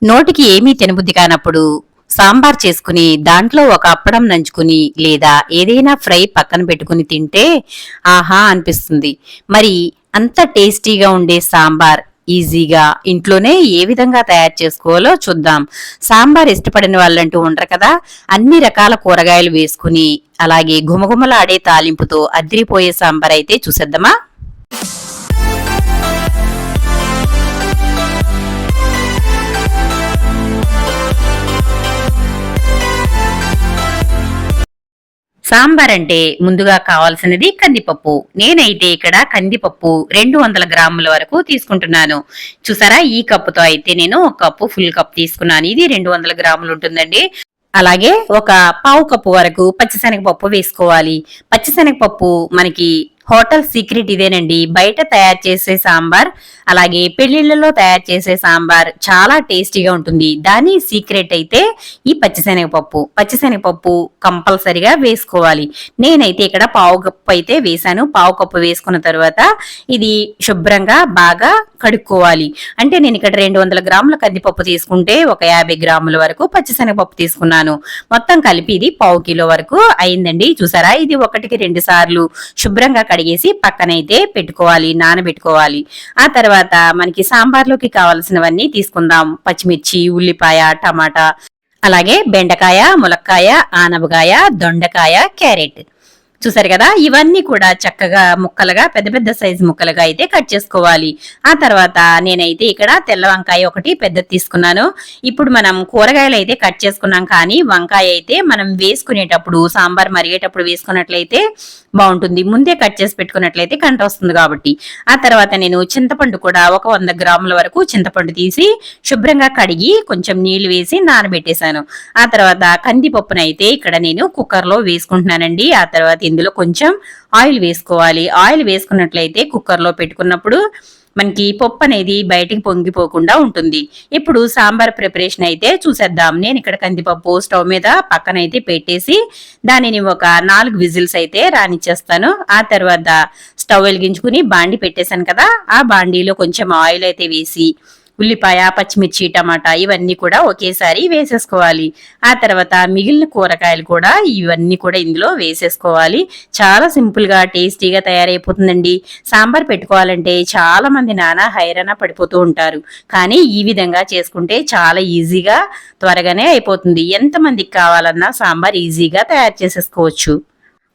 నోటికి ఏమీ తినబుద్ధి కానప్పుడు సాంబార్ చేసుకుని దాంట్లో ఒక అప్పడం నంచుకుని లేదా ఏదైనా ఫ్రై పక్కన పెట్టుకుని తింటే ఆహా అనిపిస్తుంది. మరి అంత టేస్టీగా ఉండే సాంబార్ ఈజీగా ఇంట్లోనే ఏ విధంగా తయారు చేసుకోవాలో చూద్దాం. సాంబార్ ఇష్టపడిన వాళ్ళంటూ ఉండరు కదా. అన్ని రకాల కూరగాయలు వేసుకుని అలాగే గుమగుమలాడే తాలింపుతో అదిరిపోయే సాంబార్ అయితే చూసేద్దామా. సాంబార్ అంటే ముందుగా కావాల్సినది కందిపప్పు. నేనైతే ఇక్కడ కందిపప్పు 200 గ్రాముల వరకు తీసుకుంటున్నాను. చూసారా, ఈ కప్పుతో అయితే నేను ఒక కప్పు ఫుల్ కప్ తీసుకున్నాను. ఇది 200 గ్రాములు ఉంటుందండి. అలాగే ఒక పావు కప్పు వరకు పచ్చిశనగపప్పు వేసుకోవాలి. పచ్చిశనగపప్పు మనకి హోటల్ సీక్రెట్ ఇదేనండి. బయట తయారు చేసే సాంబార్ అలాగే పెళ్లిళ్లలో తయారు చేసే సాంబార్ చాలా టేస్టీగా ఉంటుంది. దాని సీక్రెట్ అయితే ఈ పచ్చిశనగపప్పు కంపల్సరిగా వేసుకోవాలి. నేనైతే ఇక్కడ పావు కప్పు అయితే వేసాను. పావు కప్పు వేసుకున్న తర్వాత ఇది శుభ్రంగా బాగా కడుక్కోవాలి. అంటే నేను ఇక్కడ 200 గ్రాముల కందిపప్పు తీసుకుంటే ఒక 50 గ్రాముల వరకు పచ్చిశనగపప్పు తీసుకున్నాను. మొత్తం కలిపి ఇది పావు కిలో వరకు అయిందండి. చూసారా, ఇది 1-2 సార్లు శుభ్రంగా కడిగేసి పక్కనైతే పెట్టుకోవాలి, నానబెట్టుకోవాలి. ఆ తర్వాత మనకి సాంబార్లోకి కావాల్సినవన్నీ తీసుకుందాం. పచ్చిమిర్చి, ఉల్లిపాయ, టమాటా, అలాగే బెండకాయ, ములక్కాయ, ఆనపకాయ, దొండకాయ, క్యారెట్. చూసారు కదా, ఇవన్నీ కూడా చక్కగా ముక్కలుగా పెద్ద పెద్ద సైజు ముక్కలుగా అయితే కట్ చేసుకోవాలి. ఆ తర్వాత నేనైతే ఇక్కడ తెల్ల వంకాయ ఒకటి పెద్దది తీసుకున్నాను. ఇప్పుడు మనం కూరగాయలు అయితే కట్ చేసుకున్నాం, కానీ వంకాయ అయితే మనం వేసుకునేటప్పుడు సాంబార్ మరిగేటప్పుడు వేసుకున్నట్లయితే బాగుంటుంది. ముందే కట్ చేసి పెట్టుకున్నట్లయితే కంట వస్తుంది కాబట్టి. ఆ తర్వాత నేను చింతపండు కూడా ఒక 100 గ్రాముల వరకు చింతపండు తీసి శుభ్రంగా కడిగి కొంచెం నీళ్లు వేసి నానబెట్టేశాను. ఆ తర్వాత కందిపప్పునైతే ఇక్కడ నేను కుక్కర్ లో వేసుకుంటున్నానండి. ఆ తర్వాత ఇందులో కొంచెం ఆయిల్ వేసుకోవాలి. ఆయిల్ వేసుకున్నట్లయితే కుక్కర్ లో పెట్టుకున్నప్పుడు మనకి పప్పు అనేది బయటికి పొంగిపోకుండా ఉంటుంది. ఇప్పుడు సాంబార్ ప్రిపరేషన్ అయితే చూసేద్దాం. నేను ఇక్కడ కందిపప్పు స్టవ్ మీద పక్కన అయితే పెట్టేసి దానిని ఒక 4 విజిల్స్ అయితే రానిచ్చేస్తాను. ఆ తర్వాత స్టవ్ వెలిగించుకుని బాండి పెట్టేశాను కదా, ఆ బాండీలో కొంచెం ఆయిల్ అయితే వేసి ఉల్లిపాయ, పచ్చిమిర్చి, టమాటా ఇవన్నీ కూడా ఒకేసారి వేసేసుకోవాలి. ఆ తర్వాత మిగిలిన కూరగాయలు కూడా ఇవన్నీ కూడా ఇందులో వేసేసుకోవాలి. చాలా సింపుల్ గా టేస్టీగా తయారైపోతుందండి. సాంబార్ పెట్టుకోవాలంటే చాలా మంది నానా హైరాణ పడిపోతూ ఉంటారు, కానీ ఈ విధంగా చేసుకుంటే చాలా ఈజీగా త్వరగానే అయిపోతుంది. ఎంతమందికి కావాలన్నా సాంబార్ ఈజీగా తయారు చేసేసుకోవచ్చు.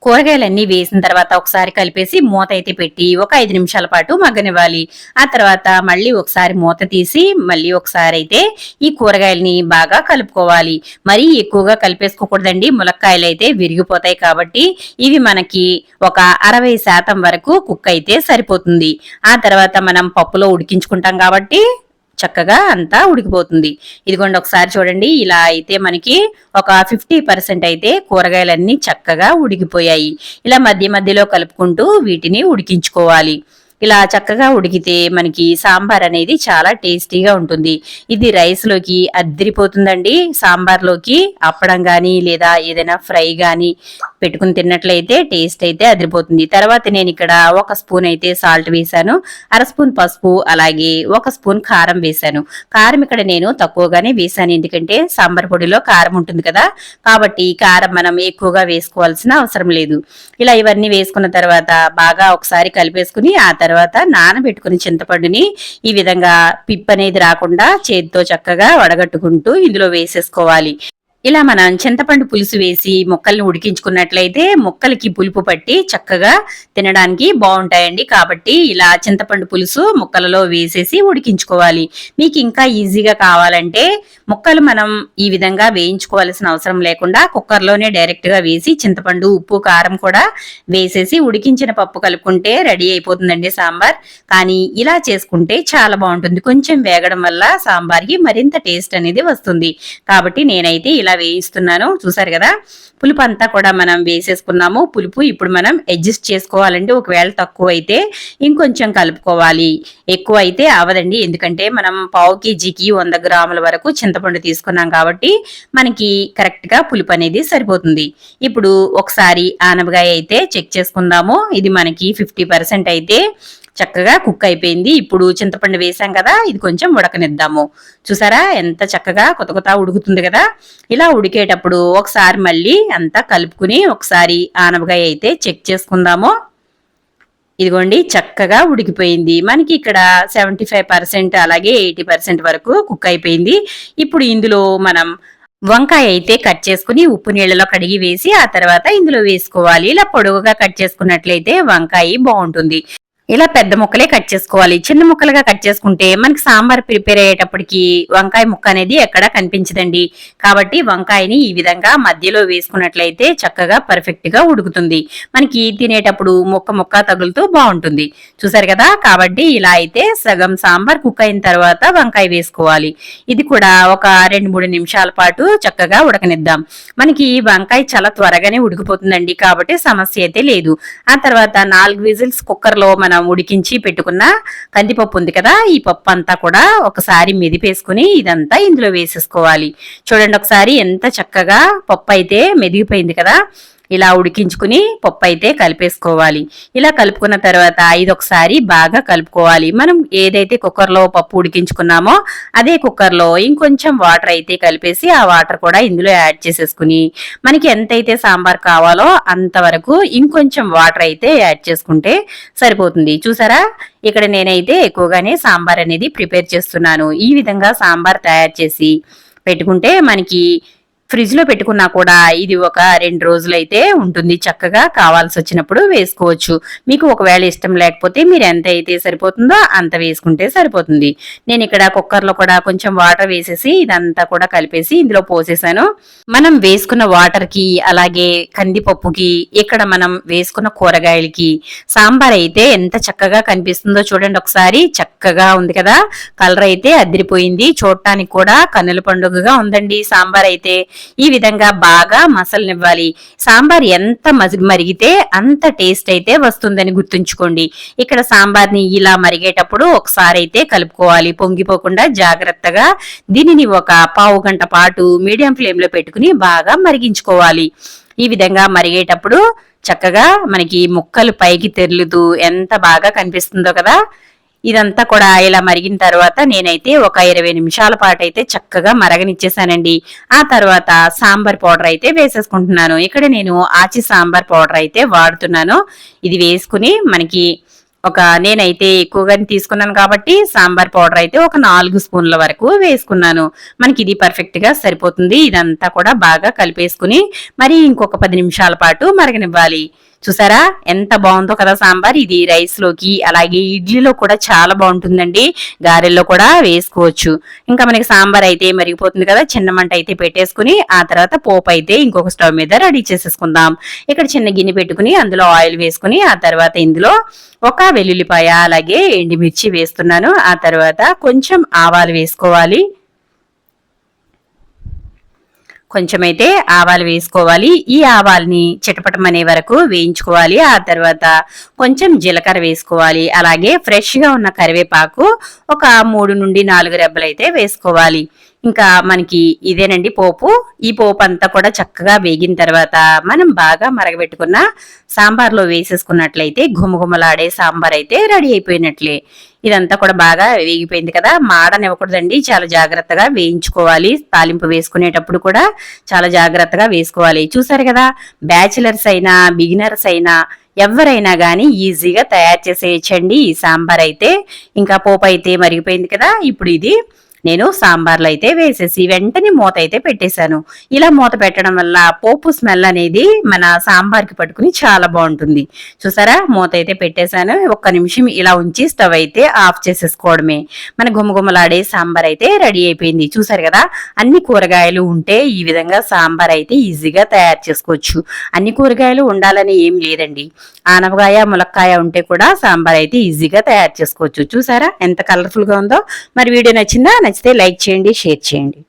కూరగాయలన్నీ వేసిన తర్వాత ఒకసారి కలిపేసి మూత అయితే పెట్టి ఒక 5 నిమిషాల పాటు మగ్గనివ్వాలి. ఆ తర్వాత మళ్ళీ ఒకసారి మూత తీసి మళ్ళీ ఒకసారి అయితే ఈ కూరగాయలని బాగా కలుపుకోవాలి. మరీ ఎక్కువగా కలిపేసుకోకూడదండి, ములక్కాయలు అయితే విరిగిపోతాయి. కాబట్టి ఇవి మనకి ఒక 60% వరకు కుక్ అయితే సరిపోతుంది. ఆ తర్వాత మనం పప్పులో ఉడికించుకుంటాం కాబట్టి చక్కగా అంతా ఉడికిపోతుంది. ఇదిగోండి, ఒకసారి చూడండి. ఇలా అయితే మనకి ఒక 50% అయితే కూరగాయలన్నీ చక్కగా ఉడికిపోయాయి. ఇలా మధ్య మధ్యలో కలుపుకుంటూ వీటిని ఉడికించుకోవాలి. ఇలా చక్కగా ఉడికితే మనకి సాంబార్ అనేది చాలా టేస్టీగా ఉంటుంది. ఇది రైస్ లోకి అద్దిరిపోతుందండి. సాంబార్ లోకి అప్పడం గాని లేదా ఏదైనా ఫ్రై గాని పెట్టుకుని తిన్నట్లయితే టేస్ట్ అయితే అదిరిపోతుంది. తర్వాత నేను ఇక్కడ 1 స్పూన్ అయితే సాల్ట్ వేసాను, 1/2 స్పూన్ పసుపు, అలాగే 1 స్పూన్ కారం వేసాను. కారం ఇక్కడ నేను తక్కువగానే వేసాను, ఎందుకంటే సాంబార్ పొడిలో కారం ఉంటుంది కదా, కాబట్టి కారం మనం ఎక్కువగా వేసుకోవాల్సిన అవసరం లేదు. ఇలా ఇవన్నీ వేసుకున్న తర్వాత బాగా ఒకసారి కలిపేసుకుని ఆ తర్వాత నానబెట్టుకుని చింతపండుని ఈ విధంగా పిప్ అనేది రాకుండా చేతితో చక్కగా వడగట్టుకుంటూ ఇందులో వేసేసుకోవాలి. ఇలా మనం చింతపండు పులుసు వేసి ముక్కల్ని ఉడికించుకున్నట్లయితే ముక్కలకి పులుపు పట్టి చక్కగా తినడానికి బాగుంటాయండి. కాబట్టి ఇలా చింతపండు పులుసు ముక్కలలో వేసేసి ఉడికించుకోవాలి. మీకు ఇంకా ఈజీగా కావాలంటే ముక్కలు మనం ఈ విధంగా వేయించుకోవాల్సిన అవసరం లేకుండా కుక్కర్లోనే డైరెక్ట్ గా వేసి చింతపండు, ఉప్పు, కారం కూడా వేసేసి ఉడికించిన పప్పు కలుపుకుంటే రెడీ అయిపోతుందండి సాంబార్. కానీ ఇలా చేసుకుంటే చాలా బాగుంటుంది. కొంచెం వేగడం వల్ల సాంబార్కి మరింత టేస్ట్ అనేది వస్తుంది. కాబట్టి నేనైతే ఇలా వేయిస్తున్నాను. చూసారు కదా, పులుపు అంతా కూడా మనం వేసేసుకున్నాము. పులుపు ఇప్పుడు మనం అడ్జస్ట్ చేసుకోవాలంటే ఒకవేళ తక్కువ అయితే ఇంకొంచెం కలుపుకోవాలి, ఎక్కువ అయితే అవదండి. ఎందుకంటే మనం పావు కేజీకి 100 గ్రాముల వరకు చింతపండు తీసుకున్నాం కాబట్టి మనకి కరెక్ట్ గా పులుపు అనేది సరిపోతుంది. ఇప్పుడు ఒకసారి ఆనపకాయ అయితే చెక్ చేసుకుందాము. ఇది మనకి 50% అయితే చక్కగా కుక్ అయిపోయింది. ఇప్పుడు చింతపండు వేసాం కదా, ఇది కొంచెం ఉడకనిద్దాము. చూసారా ఎంత చక్కగా కొత్త కొత్త ఉడుకుతుంది కదా. ఇలా ఉడికేటప్పుడు ఒకసారి మళ్ళీ అంతా కలుపుకుని ఒకసారి ఆనపకాయ అయితే చెక్ చేసుకుందాము. ఇదిగోండి చక్కగా ఉడికిపోయింది. మనకి ఇక్కడ 75% అలాగే 80% వరకు కుక్ అయిపోయింది. ఇప్పుడు ఇందులో మనం వంకాయ అయితే కట్ చేసుకుని ఉప్పు నీళ్ళలో కడిగి వేసి ఆ తర్వాత ఇందులో వేసుకోవాలి. ఇలా పొడుగుగా కట్ చేసుకున్నట్లయితే వంకాయ బాగుంటుంది. ఇలా పెద్ద ముక్కలే కట్ చేసుకోవాలి. చిన్న ముక్కలుగా కట్ చేసుకుంటే మనకి సాంబార్ ప్రిపేర్ అయ్యేటప్పటికి వంకాయ ముక్క అనేది ఎక్కడా కనిపించదండి. కాబట్టి వంకాయని ఈ విధంగా మధ్యలో వేసుకున్నట్లయితే చక్కగా పర్ఫెక్ట్ గా ఉడుకుతుంది. మనకి తినేటప్పుడు ముక్క ముక్క తగులుతూ బాగుంటుంది. చూసారు కదా. కాబట్టి ఇలా అయితే సగం సాంబార్ కుక్ అయిన తర్వాత వంకాయ వేసుకోవాలి. ఇది కూడా ఒక 2-3 నిమిషాల పాటు చక్కగా ఉడకనిద్దాం. మనకి వంకాయ చాలా త్వరగానే ఉడికిపోతుందండి. కాబట్టి సమస్య అయితే లేదు. ఆ తర్వాత 4 విజిల్స్ కుక్కర్ లో మనం ఉడికించి పెట్టుకున్న కందిపప్పు ఉంది కదా, ఈ పప్పు అంతా కూడా ఒకసారి మెదిపేసుకుని ఇదంతా ఇందులో వేసేసుకోవాలి. చూడండి ఒకసారి ఎంత చక్కగా పప్పు అయితే మెదిగిపోయింది కదా. ఇలా ఉడికించుకుని పప్పు అయితే కలిపేసుకోవాలి. ఇలా కలుపుకున్న తర్వాత ఇది ఒకసారి బాగా కలుపుకోవాలి. మనం ఏదైతే కుక్కర్లో పప్పు ఉడికించుకున్నామో అదే కుక్కర్లో ఇంకొంచెం వాటర్ అయితే కలిపేసి ఆ వాటర్ కూడా ఇందులో యాడ్ చేసేసుకుని మనకి ఎంతైతే సాంబార్ కావాలో అంతవరకు ఇంకొంచెం వాటర్ అయితే యాడ్ చేసుకుంటే సరిపోతుంది. చూసారా, ఇక్కడ నేనైతే ఎక్కువగానే సాంబార్ అనేది ప్రిపేర్ చేస్తున్నాను. ఈ విధంగా సాంబార్ తయారు చేసి పెట్టుకుంటే మనకి ఫ్రిడ్జ్ లో పెట్టుకున్నా కూడా ఇది ఒక 2 రోజులైతే ఉంటుంది. చక్కగా కావాల్సి వచ్చినప్పుడు వేసుకోవచ్చు. మీకు ఒకవేళ ఇష్టం లేకపోతే మీరు ఎంత అయితే సరిపోతుందో అంత వేసుకుంటే సరిపోతుంది. నేను ఇక్కడ కుక్కర్ లో కూడా కొంచెం వాటర్ వేసేసి ఇదంతా కూడా కలిపేసి ఇందులో పోసేసాను. మనం వేసుకున్న వాటర్ కి అలాగే కందిపప్పుకి ఇక్కడ మనం వేసుకున్న కూరగాయలకి సాంబార్ అయితే ఎంత చక్కగా కనిపిస్తుందో చూడండి ఒకసారి. చక్కగా ఉంది కదా, కలర్ అయితే అదిరిపోయింది. చూడటానికి కూడా కన్నుల పండుగగా ఉందండి సాంబార్ అయితే. ఈ విధంగా బాగా మసలనివ్వాలి. సాంబార్ ఎంత మరిగితే అంత టేస్ట్ అయితే వస్తుందని గుర్తుంచుకోండి. ఇక్కడ సాంబార్ని ఇలా మరిగేటప్పుడు ఒకసారి అయితే కలుపుకోవాలి. పొంగిపోకుండా జాగ్రత్తగా దీనిని ఒక పావు గంట పాటు మీడియం ఫ్లేమ్ లో పెట్టుకుని బాగా మరిగించుకోవాలి. ఈ విధంగా మరిగేటప్పుడు చక్కగా మనకి ముక్కలు పైకి తెరులుతూ ఎంత బాగా కనిపిస్తుందో కదా. ఇదంతా కూడా ఇలా మరిగిన తర్వాత నేనైతే ఒక 20 నిమిషాల పాటు అయితే చక్కగా మరగనిచ్చేసానండి. ఆ తర్వాత సాంబార్ పౌడర్ అయితే వేసేసుకుంటున్నాను. ఇక్కడ నేను ఆచి సాంబార్ పౌడర్ అయితే వాడుతున్నాను. ఇది వేసుకుని మనకి నేనైతే ఎక్కువగానే తీసుకున్నాను కాబట్టి సాంబార్ పౌడర్ అయితే ఒక 4 స్పూన్ల వరకు వేసుకున్నాను. మనకి ఇది పర్ఫెక్ట్ గా సరిపోతుంది. ఇదంతా కూడా బాగా కలిపేసుకుని మరి ఇంకొక 10 నిమిషాల పాటు మరగనివ్వాలి. చూసారా ఎంత బాగుందో కదా సాంబార్. ఇది రైస్ లోకి అలాగే ఇడ్లీలో కూడా చాలా బాగుంటుందండి. గారెల్లో కూడా వేసుకోవచ్చు. ఇంకా మనకి సాంబార్ అయితే మరిగిపోతుంది కదా, చిన్న మంట అయితే పెట్టేసుకుని ఆ తర్వాత పోపు అయితే ఇంకొక స్టవ్ మీద రెడీ చేసేసుకుందాం. ఇక్కడ చిన్న గిన్నె పెట్టుకుని అందులో ఆయిల్ వేసుకుని ఆ తర్వాత ఇందులో ఒక వెల్లుల్లిపాయ అలాగే ఎండుమిర్చి వేస్తున్నాను. ఆ తర్వాత కొంచెం ఆవాలు వేసుకోవాలి. కొంచెమైతే ఆవాలు వేసుకోవాలి. ఈ ఆవాల్ని చిటపటమనే వరకు వేయించుకోవాలి. ఆ తర్వాత కొంచెం జీలకర్ర వేసుకోవాలి. అలాగే ఫ్రెష్ గా ఉన్న కరివేపాకు ఒక 3 నుండి 4 రెబ్బలు అయితే వేసుకోవాలి. ఇంకా మనకి ఇదేనండి పోపు. ఈ పోపు అంతా కూడా చక్కగా వేగిన తర్వాత మనం బాగా మరగబెట్టుకున్న సాంబార్లో వేసేసుకున్నట్లయితే గుమగుమలాడే సాంబార్ అయితే రెడీ అయిపోయినట్లే. ఇదంతా కూడా బాగా వేగిపోయింది కదా, మాడనివ్వకూడదండి. చాలా జాగ్రత్తగా వేయించుకోవాలి. తాలింపు వేసుకునేటప్పుడు కూడా చాలా జాగ్రత్తగా వేసుకోవాలి. చూసారు కదా, బ్యాచిలర్స్ అయినా బిగినర్స్ అయినా ఎవరైనా గానీ ఈజీగా తయారు చేసేయచ్చండి ఈ సాంబార్ అయితే. ఇంకా పోపు అయితే మరిగిపోయింది కదా, ఇప్పుడు ఇది నేను సాంబార్లో అయితే వేసేసి వెంటనే మూత అయితే పెట్టేశాను. ఇలా మూత పెట్టడం వల్ల పోపు స్మెల్ అనేది మన సాంబార్కి పట్టుకుని చాలా బాగుంటుంది. చూసారా, మూత అయితే పెట్టేశాను. 1 నిమిషం ఇలా ఉంచి స్టవ్ అయితే ఆఫ్ చేసేసుకోవడమే. మన గుమగుమలాడే సాంబార్ అయితే రెడీ అయిపోయింది. చూసారు కదా, అన్ని కూరగాయలు ఉంటే ఈ విధంగా సాంబార్ అయితే ఈజీగా తయారు చేసుకోవచ్చు. అన్ని కూరగాయలు ఉండాలని ఏం లేదండి. ఆనపకాయ ములక్కాయ ఉంటే కూడా సాంబార్ అయితే ఈజీగా తయారు చేసుకోవచ్చు. చూసారా ఎంత కలర్ఫుల్ గా ఉందో. మరి వీడియో నచ్చిందా? నచ్చితే లైక్ చేయండి, షేర్ చేయండి.